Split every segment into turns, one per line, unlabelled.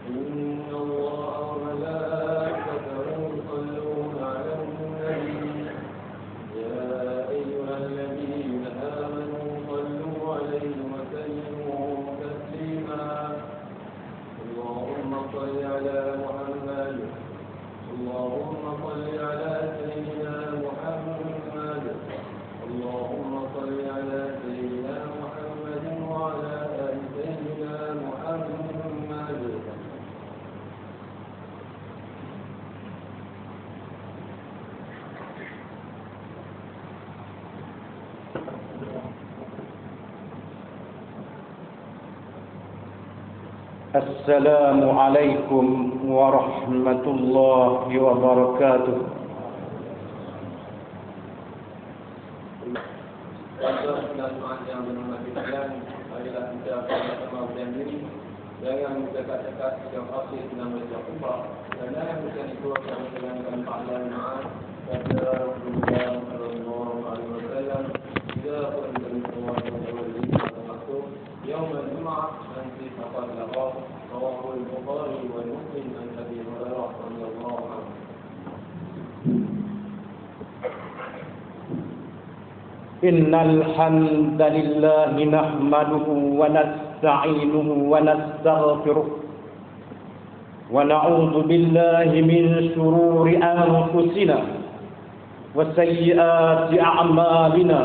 إن الله وملائكته يصلون على النبي يا أيها الذين آمنوا صلوا عليه وسلموا تسليما اللهم صل على محمد اللهم صل على سيدنا محمد اللهم صل على سيدنا محمد وعلى آل سيدنا محمد
السلام عليكم ورحمة الله وبركاته.
Yang menunjukkan adalah kita sama-sama berdiri. Jangan dekat-dekat yang asli dengan mereka upah. Dan yang bukan itu akan menjalankan pahala Nabi kata Rasulullah sallallahu alaihi wasallam, "Jika kuntum tuwalli al-masuk يوم الجمعة أنت فقد لقاه." رواه البخاري ومسلم عن أبي هريرة رضي الله عنه.
إن الحمد لله نحمده ونستعينه ونستغفره ونعوذ بالله من شرور أنفسنا وسيئات أعمالنا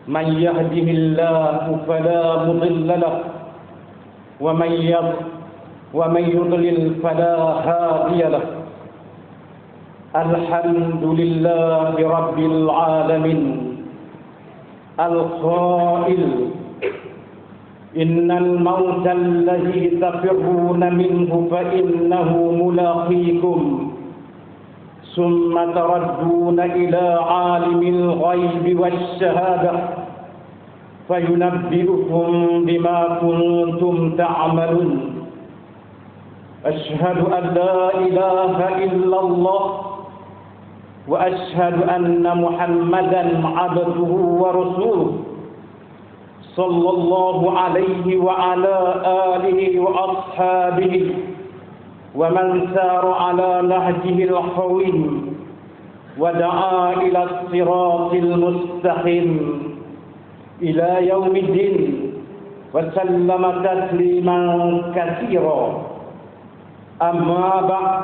من يهده الله فلا مضل له ومن يضلل فلا هادي له. الحمد لله رب العالمين القائل إن الموت الذي تفرون منه فإنه ملاقيكم ثم تردون إلى عالم الغيب والشهادة فينبئكم بما كنتم تعملون. أشهد أن لا إله إلا الله وأشهد أن محمدا عبده ورسوله صلى الله عليه وعلى آله وأصحابه ومن سار على نهجه القويم ودعا إلى الصراط المستقيم إلى يوم الدين وسلم تسليما كثيرا. أما بعد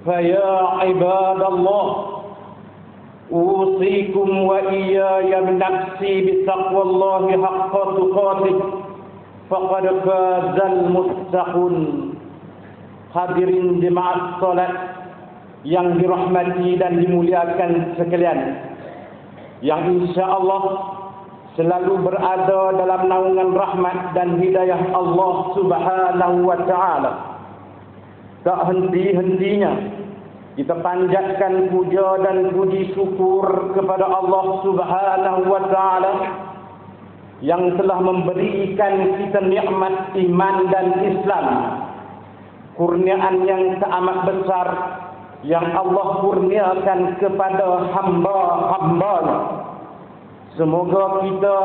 فيا عباد الله أوصيكم وإياي بنفسي بتقوى الله حق تقاته فقد فاز المتقون. Hadirin jemaat salat yang dirahmati dan dimuliakan sekalian, yang insya-Allah selalu berada dalam naungan rahmat dan hidayah Allah Subhanahu wa taala. Tak henti-hentinya kita panjatkan puja dan puji syukur kepada Allah Subhanahu wa taala yang telah memberikan kita nikmat iman dan Islam, kurniaan yang teramat besar yang Allah kurniakan kepada hamba-hambanya. Semoga kita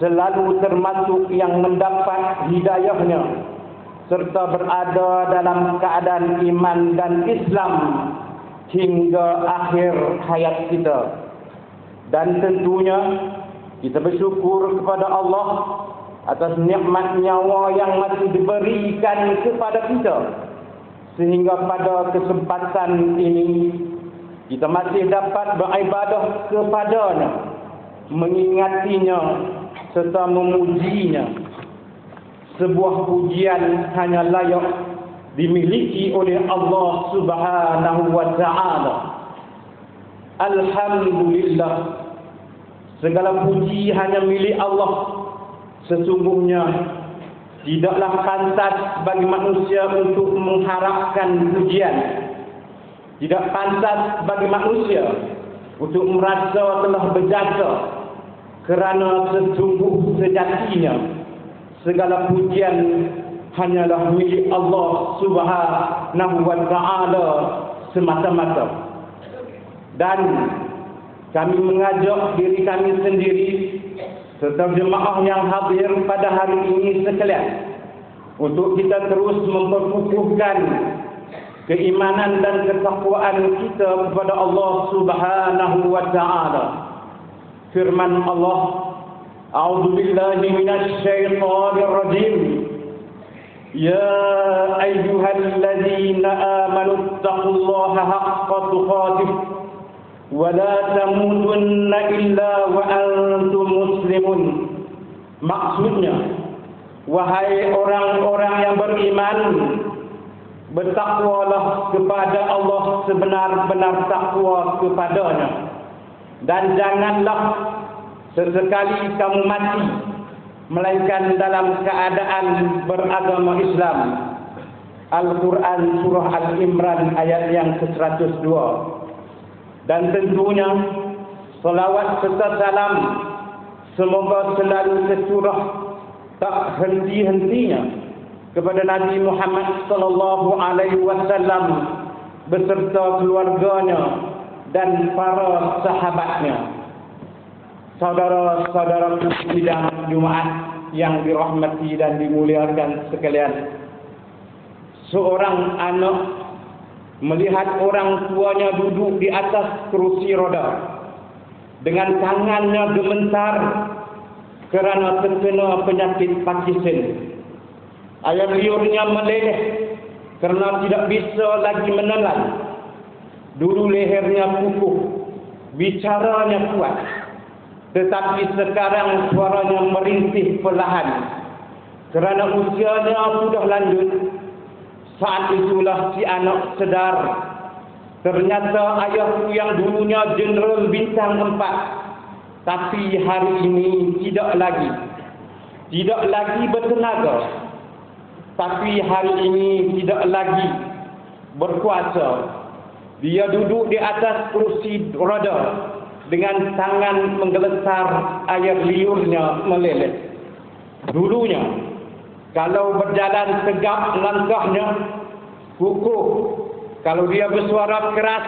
selalu termasuk yang mendapat hidayahnya serta berada dalam keadaan iman dan Islam hingga akhir hayat kita. Dan tentunya kita bersyukur kepada Allah atas nikmat nyawa yang masih diberikan kepada kita, sehingga pada kesempatan ini kita masih dapat beribadah kepadanya, mengingatinya serta memujinya. Sebuah pujian hanya layak dimiliki oleh Allah Subhanahu wa taala. Alhamdulillah, segala puji hanya milik Allah. Sesungguhnya tidaklah pantas bagi manusia untuk mengharapkan pujian. Tidak pantas bagi manusia untuk merasa telah berjasa, kerana sejatinya segala pujian hanyalah milik Allah Subhanahu wa taala semata-mata. Dan kami mengajak diri kami sendiri serta jemaah yang hadir pada hari ini sekalian untuk kita terus memperkukuhkan keimanan dan ketakwaan kita kepada Allah Subhanahu wa taala. Firman Allah, A'udzu billahi minasy syaithanir rajim. Ya ayyuhalladzina amanu taqullaha haqqa tuqatih wa la tamutunna illa wa antum muslimun. Maksudnya, wahai orang-orang yang beriman, bertakwalah kepada Allah sebenar-benar takwa kepadanya, dan janganlah sesekali kamu mati melainkan dalam keadaan beragama Islam. Al-Quran Surah Al-Imran ayat yang ke-102. Dan tentunya salawat serta salam semoga selalu tercurah tak henti-hentinya kepada Nabi Muhammad sallallahu alaihi wasallam beserta keluarganya dan para sahabatnya. Saudara-saudara sidang Jumaat yang dirahmati dan dimuliakan sekalian, seorang anak melihat orang tuanya duduk di atas kerusi roda dengan tangannya gemetar kerana terkena penyakit Parkinson. Air liurnya meleleh kerana tidak bisa lagi menelan. Dulu lehernya kukuh, bicaranya kuat, tetapi sekarang suaranya merintih perlahan kerana usianya sudah lanjut. Saat itulah si anak sedar, ternyata ayahku yang dulunya Jeneral Bintang 4, tapi hari ini tidak lagi bertenaga, tapi hari ini tidak lagi berkuasa. Dia duduk di atas kursi roda dengan tangan menggeletar, air liurnya meleleh. Dulunya, kalau berjalan tegap langkahnya, kukuh. Kalau dia bersuara keras,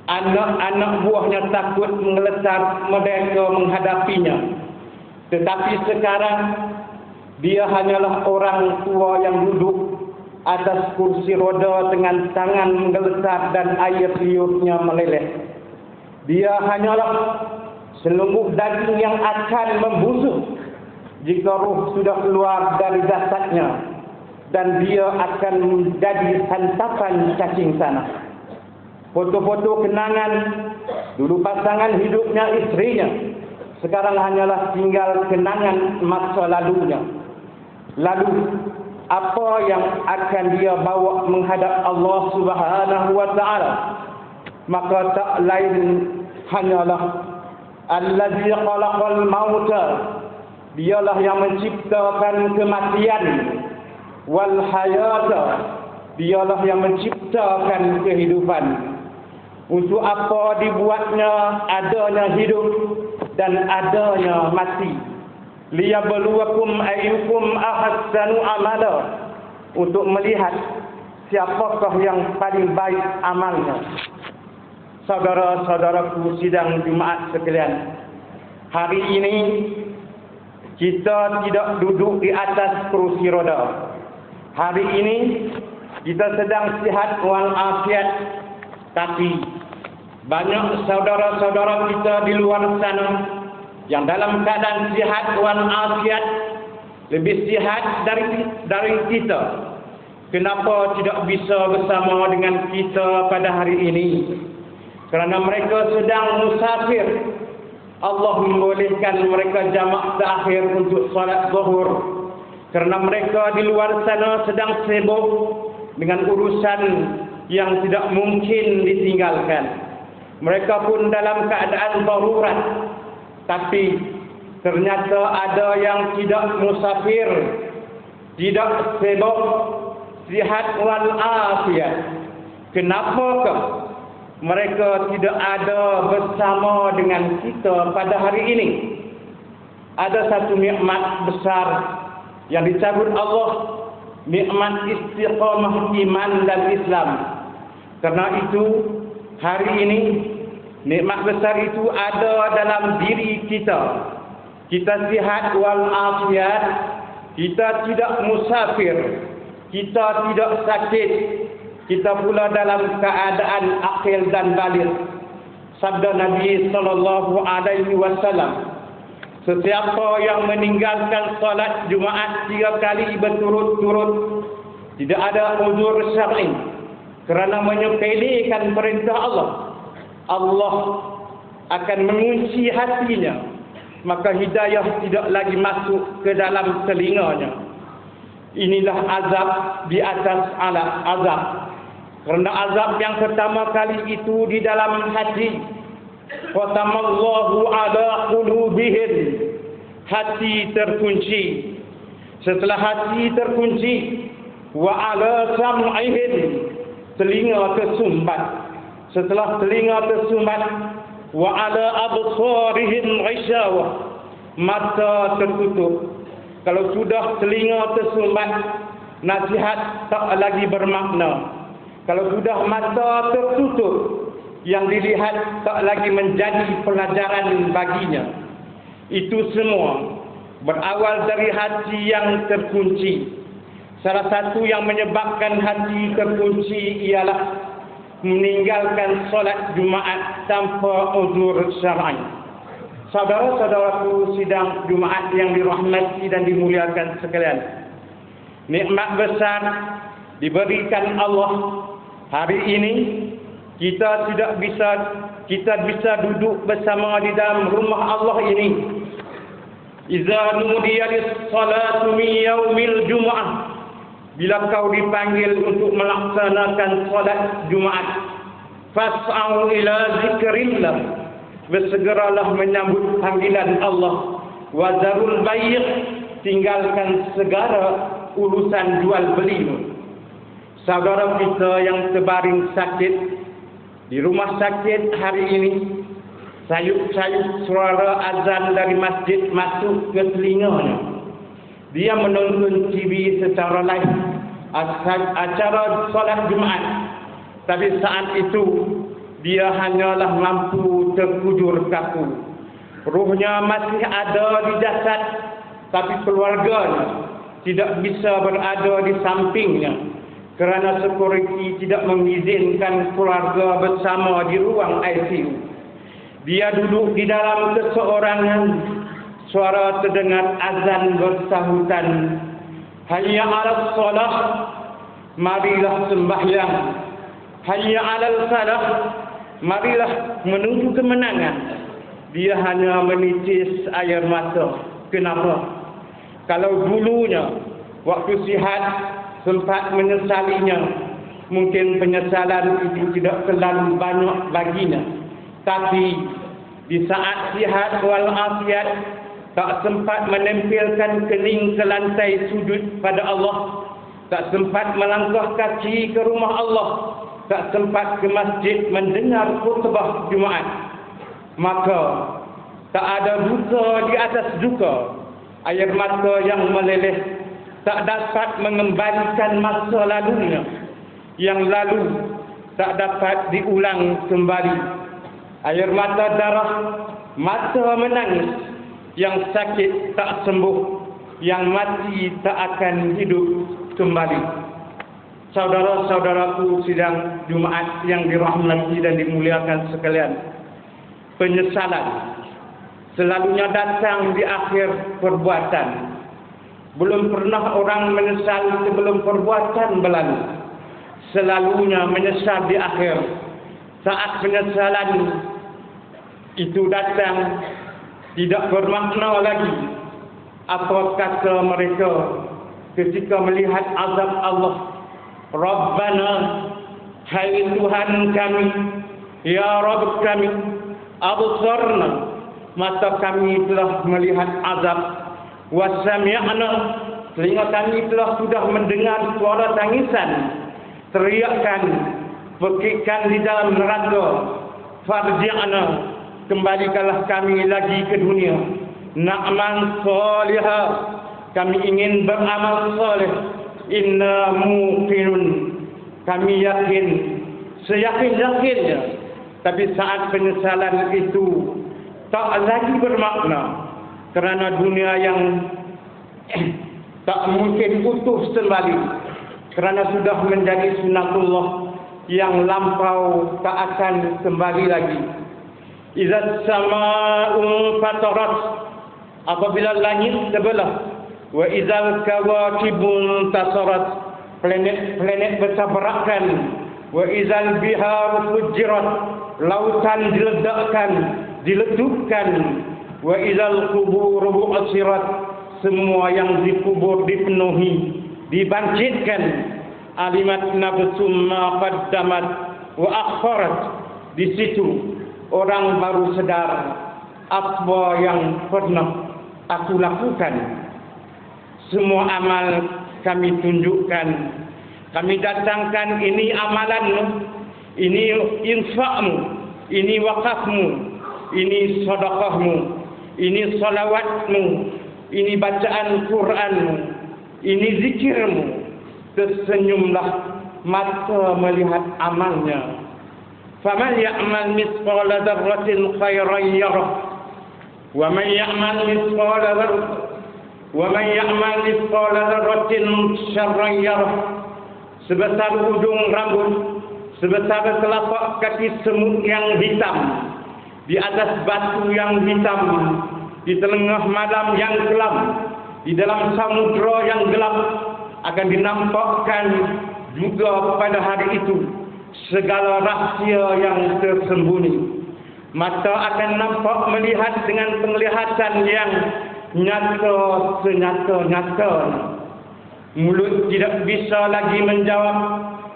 anak-anak buahnya takut menggeletar mereka menghadapinya. Tetapi sekarang, dia hanyalah orang tua yang duduk atas kursi roda dengan tangan menggeletar dan air liurnya meleleh. Dia hanyalah selumuh daging yang akan membusuk jika roh sudah keluar dari jasadnya, dan dia akan menjadi santapan cacing tanah. Foto-foto kenangan dulu pasangan hidupnya istrinya, sekarang hanyalah tinggal kenangan masa lalunya. Lalu apa yang akan dia bawa menghadap Allah Subhanahu wa taala? Maka tak lain hanyalah allazi khalaqal mauta, dialah yang menciptakan kematian, wal hayata, dialah yang menciptakan kehidupan. Untuk apa dibuatnya adanya hidup dan adanya mati? Liyabluwakum ayyukum ahsanu amala, untuk melihat siapakah yang paling baik amalnya. Saudara-saudaraku sidang Jumaat sekalian, hari ini kita tidak duduk di atas kerusi roda. Hari ini kita sedang sihat walafiat, tapi banyak saudara-saudara kita di luar sana yang dalam keadaan sihat walafiat, lebih sihat dari kita. Kenapa tidak bisa bersama dengan kita pada hari ini? Kerana mereka sedang musafir. Allah membolehkan mereka jamak terakhir untuk salat zuhur, kerana mereka di luar sana sedang sibuk dengan urusan yang tidak mungkin ditinggalkan. Mereka pun dalam keadaan darurat, tapi ternyata ada yang tidak musafir, tidak sibuk, sihat walafiat. Kenapakah mereka tidak ada bersama dengan kita pada hari ini? Ada satu nikmat besar yang dicabut Allah, nikmat istiqamah iman dan Islam. Karena itu hari ini nikmat besar itu ada dalam diri kita. Kita sihat walafiat, kita tidak musafir, kita tidak sakit, kita pula dalam keadaan akil dan balik. Sabda Nabi sallallahu alaihi wasallam, sesiapa yang meninggalkan salat Jumaat 3 kali berturut-turut, tidak ada uzur syar'i kerana menyepelekan perintah Allah, Allah akan mengunci hatinya, maka hidayah tidak lagi masuk ke dalam telinganya. Inilah azab di atas azab. Kerana azab yang pertama kali itu di dalam hati. Watamallahu ala qulubihim, hati terkunci. Setelah hati terkunci, wa ala sam'ihim, telinga tersumbat. Setelah telinga tersumbat, wa ala absarihim ghisyawah, mata tertutup. Kalau sudah telinga tersumbat, nasihat tak lagi bermakna. Kalau sudah mata tertutup, yang dilihat tak lagi menjadi pelajaran baginya. Itu semua berawal dari hati yang terkunci. Salah satu yang menyebabkan hati terkunci ialah meninggalkan solat Jumaat tanpa uzur syar'i. Saudara-saudaraku sidang Jumaat yang dirahmati dan dimuliakan sekalian, nikmat besar diberikan Allah. Hari ini kita bisa duduk bersama di dalam rumah Allah ini. Iza nudiya lis-salatu min yaumil Jum'ah, bila kau dipanggil untuk melaksanakan salat Jumaat, fas'au ila zikrillah, bersegeralah menyambut panggilan Allah. Wa zarul bay', tinggalkan segala urusan jual beli. Saudara kita yang terbaring sakit di rumah sakit hari ini, sayup-sayup suara azan dari masjid masuk ke telinganya. Dia menonton TV secara live acara salat Jumaat, tapi saat itu dia hanyalah mampu terkujur kaku. Ruhnya masih ada di jasad, tapi keluarganya tidak bisa berada di sampingnya kerana security tidak mengizinkan keluarga bersama di ruang ICU. Dia duduk di dalam keseorangan. Suara terdengar azan bersahutan. Hayya 'alas shalah, marilah sembahyang. Hayya 'alal falah, marilah menuju kemenangan. Dia hanya menitis air mata. Kenapa? Kalau dulunya waktu sihat sempat menyesalinya, mungkin penyesalan itu tidak terlalu banyak baginya. Tapi di saat sihat walafiat, tak sempat menempelkan kening ke lantai sujud pada Allah, tak sempat melangkah kaki ke rumah Allah, tak sempat ke masjid mendengar khutbah Jumaat, maka tak ada duka di atas duka. Air mata yang meleleh tak dapat mengembalikan masa lalunya. Yang lalu tak dapat diulang kembali. Air mata darah, mata menangis. Yang sakit tak sembuh, yang mati tak akan hidup kembali. Saudara-saudaraku sidang Jumaat yang dirahmati dan dimuliakan sekalian, penyesalan selalunya datang di akhir perbuatan. Belum pernah orang menyesal sebelum perbuatan berlalu. Selalunya menyesal di akhir. Saat penyesalan itu datang, tidak bermakna lagi apa kata mereka ketika melihat azab Allah. Rabbana, hai Tuhan kami, ya Rabb kami, absarna, mata kami telah melihat azab, wasami'na, telinga kami telah sudah mendengar suara tangisan, teriakan, pekikan di dalam neraka. Farji'na, kembalikanlah kami lagi ke dunia. Na'man salihah, kami ingin beramal saleh. Inna muqinun, kami yakin, seyakin-yakinnya. Tapi saat penyesalan itu tak lagi bermakna, kerana dunia yang tak mungkin utuh kembali, kerana sudah menjadi sunatullah yang lampau, tak akan kembali lagi. Idza sama'u fatarat, apabila langit terbelah, wa idzal kawakibun tasarat, planet-planet bertabrakan, wa idzal bihar fujirat, lautan diledakkan, diledupkan, wa idzal qubur bu'sirat, semua yang dikubur dipenuhi, dibangkitkan. Alimat nafsum ma qaddamat wa akharat, di situ orang baru sedar apa yang pernah aku lakukan. Semua amal kami tunjukkan, kami datangkan, ini amalanmu, ini infakmu, ini wakafmu, ini sedekahmu, ini salawatmu, ini bacaan Quranmu, ini zikirmu. Tersenyumlah mata melihat amalnya. Faman ya'mal mithqala dzarratin khairan yarah, wa man ya'mal mithqala dzarratin syarran yarah. Sebesar ujung rambut, sebesar telapak kaki semut yang hitam, di atas batu yang hitam, di tengah malam yang gelap, di dalam samudra yang gelap, akan dinampakkan juga pada hari itu segala rahsia yang tersembunyi. Mata akan nampak melihat dengan penglihatan yang nyata senyata-nyata. Mulut tidak bisa lagi menjawab.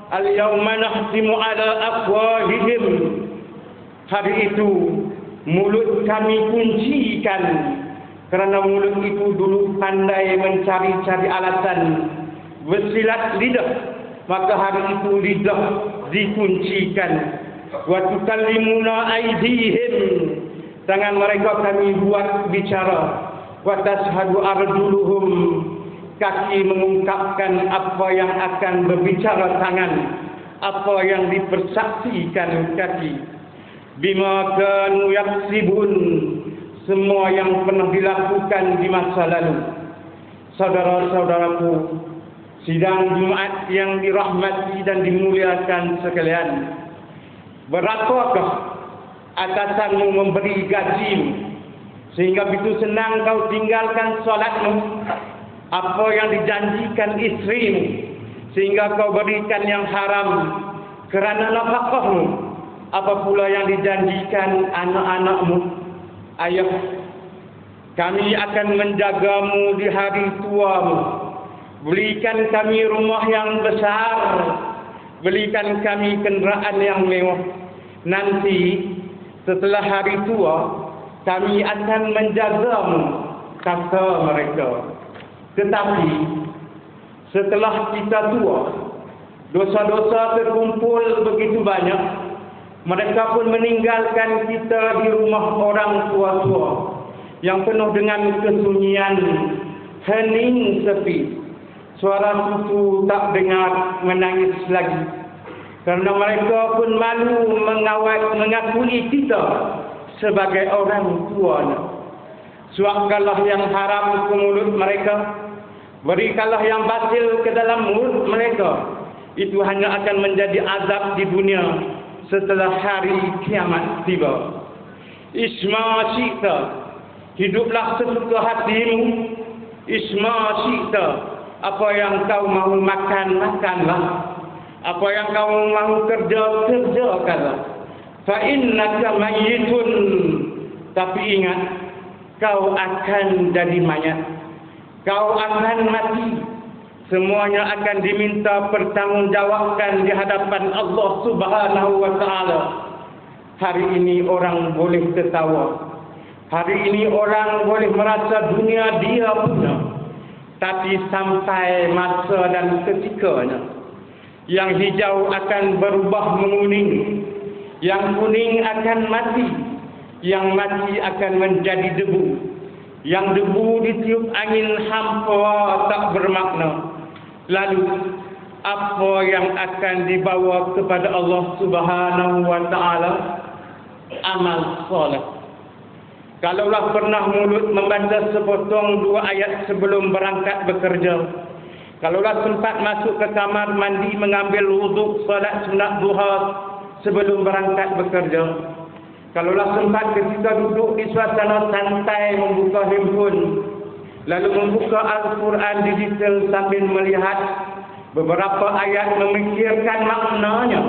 Al-yawma nahtimu ala afwahihim. Hari itu mulut kami kuncikan, kerana mulut itu dulu pandai mencari-cari alasan, bersilat lidah, maka hari itu lidah dikuncikan. Wa tukallimuna aydihim, tangan mereka kami buat bicara. Wa tashhadu arjuluhum, kaki mengungkapkan apa yang akan berbicara tangan, apa yang dipersaksikan kaki. Bima kanu yaksibun, semua yang pernah dilakukan di masa lalu. Saudara-saudaraku, sidang Jumaat yang dirahmati dan dimuliakan sekalian, berapakah atasanmu memberi gajimu sehingga begitu senang kau tinggalkan solatmu? Apa yang dijanjikan istrimu sehingga kau berikan yang haram kerana nafkahmu? Apa pula yang dijanjikan anak-anakmu? Ayah, kami akan menjagamu di hari tuamu. Belikan kami rumah yang besar, belikan kami kenderaan yang mewah. Nanti setelah hari tua, kami akan menjagamu, kata mereka. Tetapi setelah kita tua, dosa-dosa terkumpul begitu banyak, mereka pun meninggalkan kita di rumah orang tua-tua yang penuh dengan kesunyian, hening sepi. Suara cucu tak dengar, menangis lagi. Kerana mereka pun malu mengakui kita sebagai orang tuanya. Suapkanlah yang haram ke mulut mereka, berikanlah yang batil ke dalam mulut mereka. Itu hanya akan menjadi azab di dunia setelah hari kiamat tiba. Isma syi'ta, hiduplah sesuka hatimu. Isma syi'ta, apa yang kau mahu makan, makanlah. Apa yang kau mahu kerja, kerjakanlah. Fa innaka mayyitun, tapi ingat, kau akan jadi mayat. Kau akan mati. Semuanya akan diminta pertanggungjawabkan di hadapan Allah Subhanahu wa taala. Hari ini orang boleh tertawa. Hari ini orang boleh merasa dunia dia punya. Tapi sampai masa dan ketikanya, yang hijau akan berubah menguning, yang kuning akan mati, yang mati akan menjadi debu, yang debu ditiup angin hampa tak bermakna. Lalu apa yang akan dibawa kepada Allah Subhanahu wa taala? Amal soleh. Kalaulah pernah mulut membaca sepotong 2 ayat sebelum berangkat bekerja. Kalaulah sempat masuk ke kamar mandi mengambil wuduk salat sunat duha sebelum berangkat bekerja. Kalaulah sempat ketika duduk di suasana santai membuka handphone, lalu membuka Al-Quran digital sambil melihat beberapa ayat memikirkan maknanya,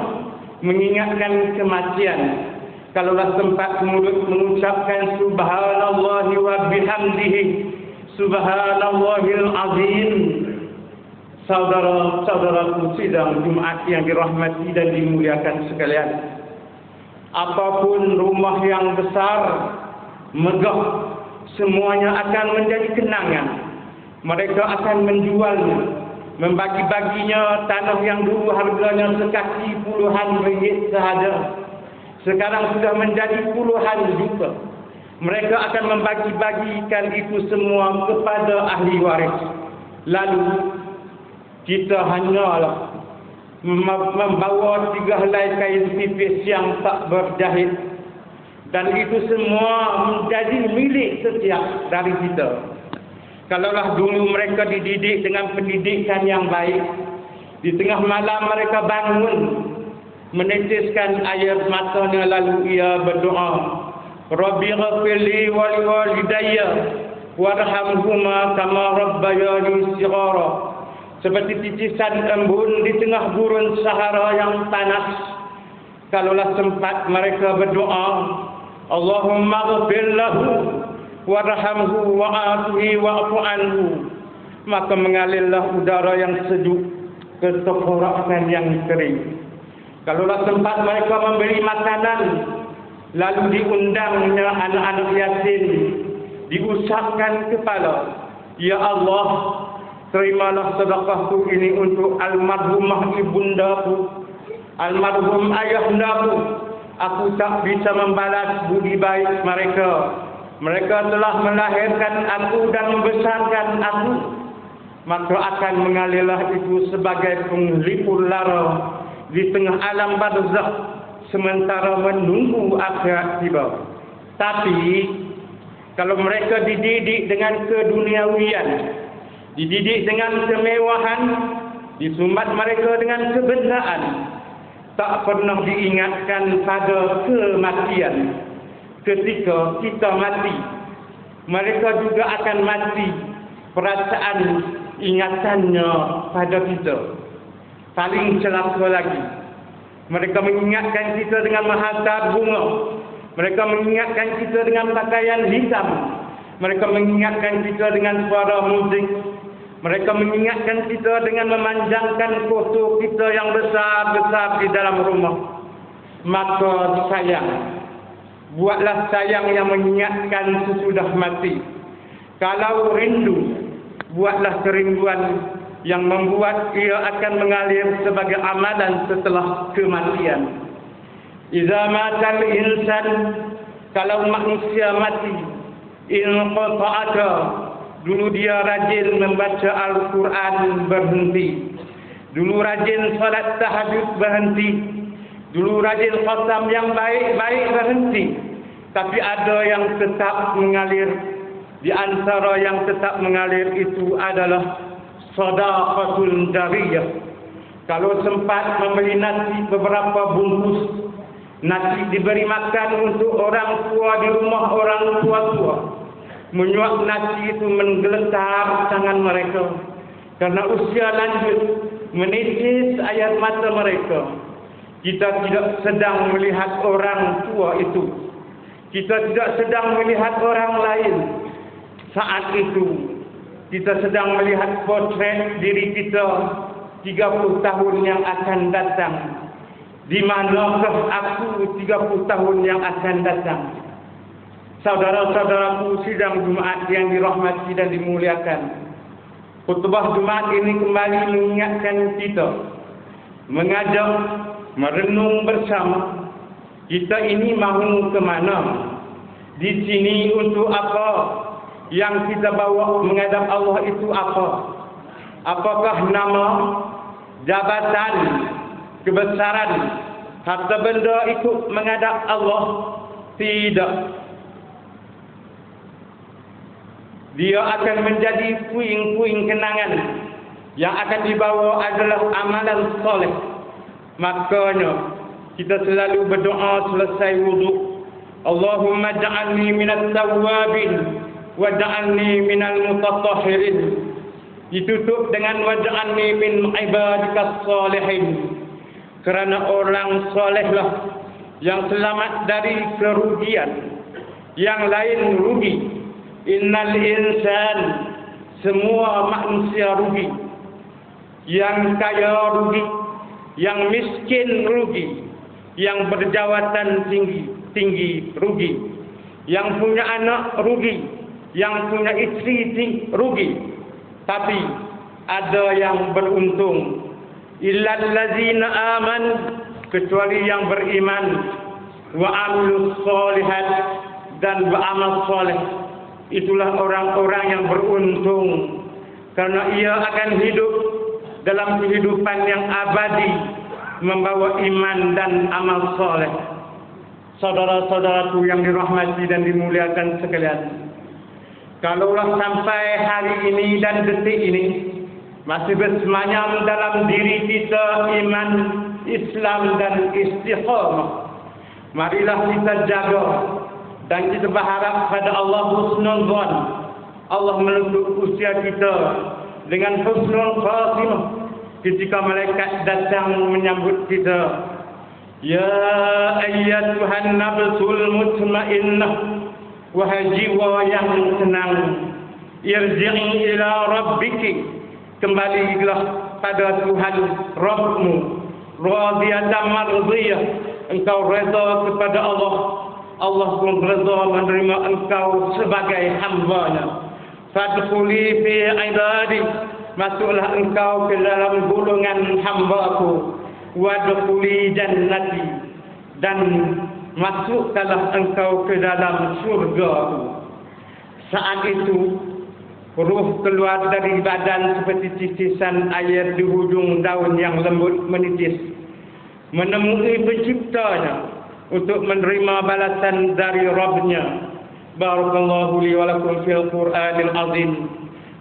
mengingatkan kematian. Kalaulah sempat mulut mengucapkan subhanallahi wa bihamdihi subhanallahil azim. Saudara-saudaraku sidang Jumaat yang dirahmati dan dimuliakan sekalian, apapun rumah yang besar, megah, semuanya akan menjadi kenangan. Mereka akan menjualnya, membagi-baginya tanah yang dulu harganya sekaki puluhan ringgit sahaja, sekarang sudah menjadi puluhan juta. Mereka akan membagi-bagikan itu semua kepada ahli waris. Lalu kita hanyalah membawa 3 helai kain tipis yang tak berjahit, dan itu semua menjadi milik setiap dari kita. Kalaulah dulu mereka dididik dengan pendidikan yang baik, di tengah malam mereka bangun meneteskan air matanya, lalu ia berdoa, Rabbi ghafirli wa liwalidayya warhamhuma kama rabbayani shighara. Seperti titisan embun di tengah gurun Sahara yang panas. Kalaulah sempat mereka berdoa, Allahumma ghfir lahu warhamhu wa'afihi wa'fu anhu, maka mengalirlah udara yang sejuk ke tenggorokan yang kering. Kalaulah sempat mereka memberi makanan, lalu diundangnya anak-anak yatim, diusapkan kepala, ya Allah, terimalah sedekahku ini untuk almarhumah ibundaku, almarhum ayahndaku. Aku tak bisa membalas budi baik mereka. Mereka telah melahirkan aku dan membesarkan aku. Maka akan mengalirlah itu sebagai penglipur lara di tengah alam barzakh sementara menunggu akhirat tiba. Tapi kalau mereka dididik dengan keduniawian, dididik dengan kemewahan, disumbat mereka dengan kebenaran, tak pernah diingatkan pada kematian. Ketika kita mati, mereka juga akan mati. Perasaan ingatannya pada kita. Paling celaka lagi, mereka mengingatkan kita dengan mahasiswa bunga. Mereka mengingatkan kita dengan pakaian hitam. Mereka mengingatkan kita dengan suara muzik. Mereka mengingatkan kita dengan memanjangkan foto kita yang besar-besar di dalam rumah. Maka sayang, buatlah sayang yang mengingatkan sesudah mati. Kalau rindu, buatlah kerinduan yang membuat ia akan mengalir sebagai amalan setelah kematian. Iza matal insan, kalau manusia mati, inqata'aka, dulu dia rajin membaca Al-Quran berhenti, dulu rajin salat tahajud berhenti, dulu rajin khatam yang baik-baik berhenti. Tapi ada yang tetap mengalir. Di antara yang tetap mengalir itu adalah shadaqatul jariyah. Kalau sempat membeli nasi beberapa bungkus, nasi diberi makan untuk orang tua di rumah orang tua-tua, menyuap nasi itu menggeletar tangan mereka karena usia lanjut, menitis air mata mereka. Kita tidak sedang melihat orang tua itu, kita tidak sedang melihat orang lain. Saat itu kita sedang melihat potret diri kita 30 tahun yang akan datang. Di manakah aku 30 tahun yang akan datang? Saudara-saudaraku sidang Jumaat yang dirahmati dan dimuliakan, khutbah Jumaat ini kembali mengingatkan kita, mengajak merenung bersama. Kita ini mahu ke mana? Di sini untuk apa? Yang kita bawa menghadap Allah itu apa? Apakah nama, jabatan, kebesaran, harta benda ikut menghadap Allah? Tidak. dia akan menjadi puing-puing kenangan. Yang akan dibawa adalah amalan soleh. Makanya kita selalu berdoa selesai wuduk, Allahumma ja'alni minat tawwabin wa ja'alni minal mutatahhirin. Ditutup dengan wa ja'alni min ibadikas salihin. Kerana orang solehlah yang selamat dari kerugian. Yang lain rugi. Innal insan, semua manusia rugi. Yang kaya rugi, yang miskin rugi, yang berjawatan tinggi rugi, yang punya anak rugi, yang punya istri rugi. Tapi ada yang beruntung. Illal ladzina amanu, kecuali yang beriman, wa amilus sholihat, dan beramal soleh. Itulah orang-orang yang beruntung, karena ia akan hidup dalam kehidupan yang abadi, membawa iman dan amal soleh. Saudara-saudaraku yang dirahmati dan dimuliakan sekalian, kalaulah sampai hari ini dan detik ini masih bersemayam dalam diri kita iman, Islam dan istiqamah, marilah kita jaga dan kita berharap pada Allah husnul zan. Allah menutup usia kita dengan husnul khatimah ketika malaikat datang menyambut kita. Ya ayyatuhan nafsul mutmainnah, wahai jiwa yang tenang, irji'i ila rabbiki, kembalilah pada Tuhan Rabbmu, radiyatan mardiyah, engkau reda kepada Allah, Allah pun reda menerima engkau sebagai hamba-Nya. Fadkhuli fi ibadi, masuklah engkau ke dalam golongan hamba-Ku. Wadkhuli jannati, dan masukkanlah engkau ke dalam surga-Ku. Saat itu ruh keluar dari badan seperti titisan air di hujung daun yang lembut menitis, menemui penciptanya untuk menerima balasan dari Rabb-Nya. Barakallahu li wa lakum fil Qur'anil azim,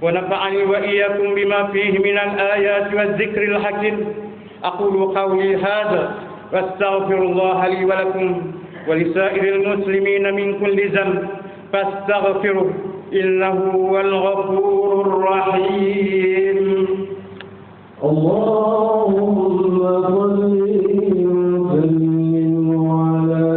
wa nafa'ani wa iyyakum bima fihi minal ayati waz zikril hakim. Aqulu qawli hadha wa astaghfirullaha li wa lakum wa lisairil muslimina min kulli dhanb fastaghfiruh innahu huwal ghafurur rahim.
Allahumma salli wa sallim ala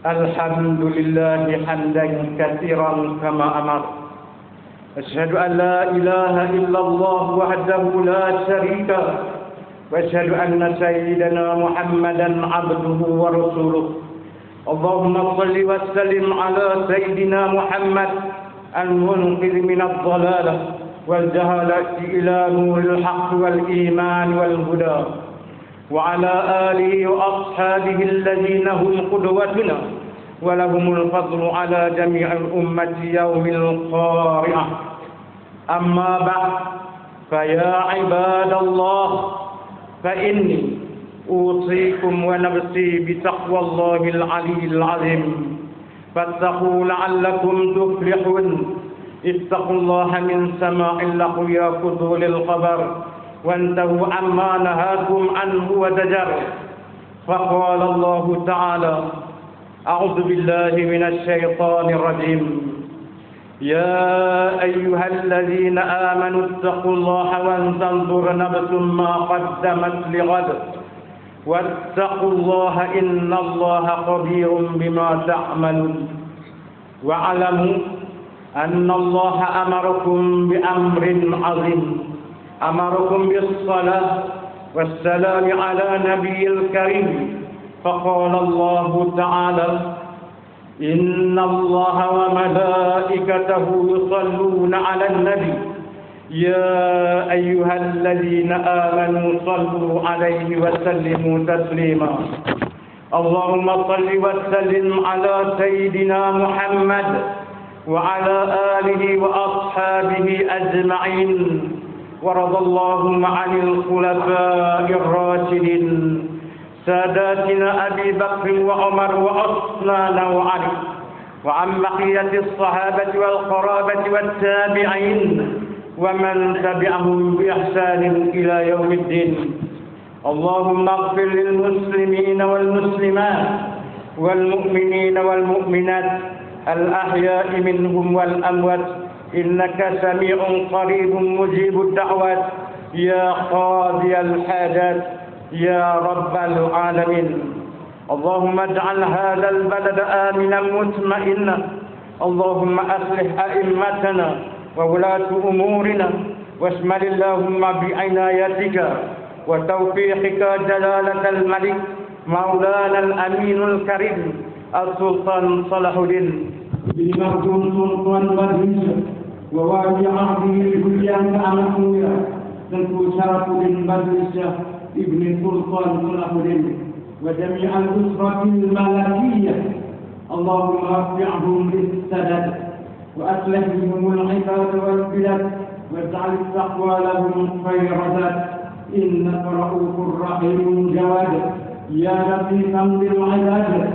الحمد لله حمدا كثيرا كما أمر. أشهد أن لا إله إلا الله وحده لا شريك له، وأشهد أن سيدنا محمدا عبده ورسوله. اللهم صل وسلم على سيدنا محمد المنقذ من الضلالة والجهالة إلى نور الحق والإيمان والهدى، وعلى آله وأصحابه الذين هم قدوتنا ولهم الفضل على جميع الأمة يوم القارعة. أما بعد، فيا عباد الله، فإني أوصيكم ونفسي بتقوى الله العلي العظيم، فاتقوا لعلكم تفلحون. اتقوا الله من سماع اللغو يأخذه للخبر، وانتهوا عما نهاكم عنه وزجر. فقال الله تعالى: أعوذ بالله من الشيطان الرجيم. يا أيها الذين آمنوا اتقوا الله ولتنظر نفس ما قدمت لغد واتقوا الله إن الله خبير بما تعملون. واعلموا أن الله أمركم بأمر عظيم، أمركم بالصلاة والسلام على نبي الكريم. فقال الله تعالى: إن الله وملائكته يصلون على النبي يا أيها الذين آمنوا صلوا عليه وسلموا تسليما اللهم صل وسلم على سيدنا محمد وعلى آله وأصحابه أجمعين ورضى اللهم عن الخلفاء الراشدين ساداتنا أبي بكر وعمر وعثمان وعلي وعن بقية الصحابة والقرابة والتابعين ومن تبعهم بإحسان إلى يوم الدين اللهم اغفر للمسلمين والمسلمات والمؤمنين والمؤمنات الأحياء منهم والأموات إنك سميع قريب مجيب الدعوات يا قاضي الحاجات يا رب العالمين اللهم اجعل هذا البلد آمنا مطمئنا اللهم أصلح أئمتنا وولاة أمورنا واشمل اللهم بعنايتك وتوفيقك جلالة الملك مولانا الأمين الكريم السلطان صلاح الدين بن مخدوم سلطان بدريس ووالي عهده الهجان أمحويا تنكو شرف بن بدريس ابن سلطان صلاح الدين وجميع الأسرة الملكية اللهم رفعهم بالسدد وأصلح بهم العباد والبلاد واجعل التقوى لهم خير ذات إنك رؤوف رحيم جواد يا لطيفا بالعباد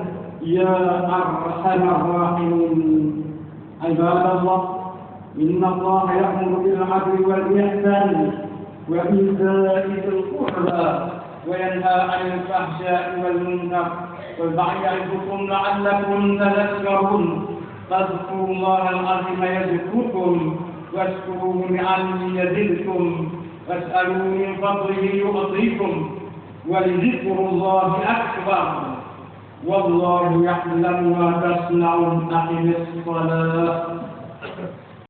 يا أرحم الراحمين عباد الله إن الله يأمر بالعدل والإحسان وإيتاء ذي القربى وينهى عن الفحشاء والمنكر والبغي يعظكم لعلكم تذكرون فاذكروا الله العظيم يذكركم واشكروه نعمه يزدكم واسألوا من فضله يعطيكم ولذكر الله أكبر والله يعلم ما تصنعون أقم الصلاة